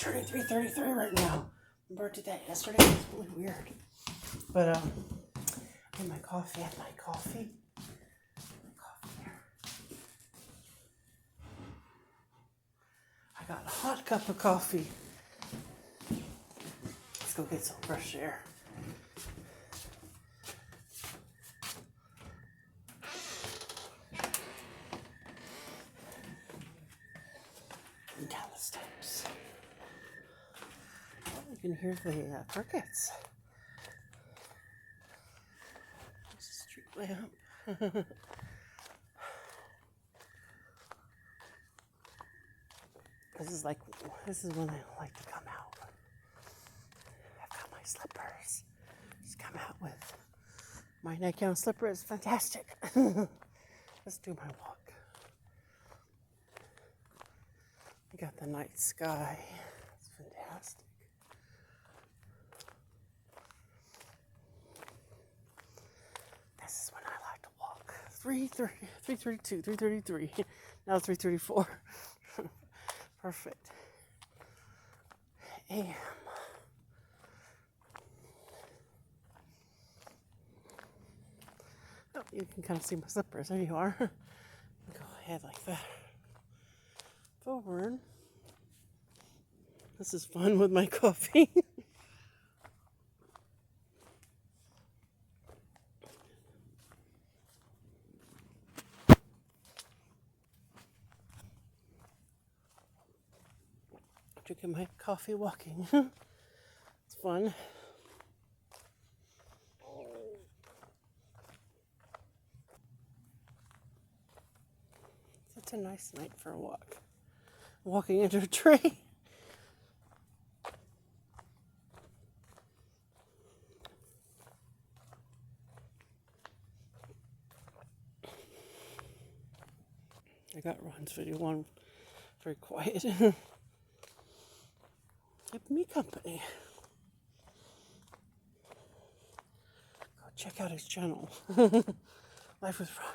turning 3:33 right now. Remember I did that yesterday? It was really weird. But I had my coffee. Here. I got a hot cup of coffee. Let's go get some fresh air. And down the steps. Oh, you can hear the crickets. There's a street lamp. This is when I like to come out. I've got my slippers. Just come out with my nightgown slipper. Is fantastic. Let's do my walk. I got the night sky. It's fantastic. This is when I like to walk. 3:32, 3:33. Now 3:34. Perfect. AM. Oh, you can kind of see my slippers. There you are. Go ahead like that. Forward. This is fun with my coffee. Drinking my coffee walking. It's fun. It's a nice night for a walk. Walking into a tree. I got Ron's video on very quiet. Keep me company. Go check out his channel. Life with Ron.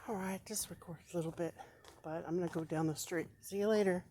All right, just record a little bit, but I'm gonna go down the street. See you later.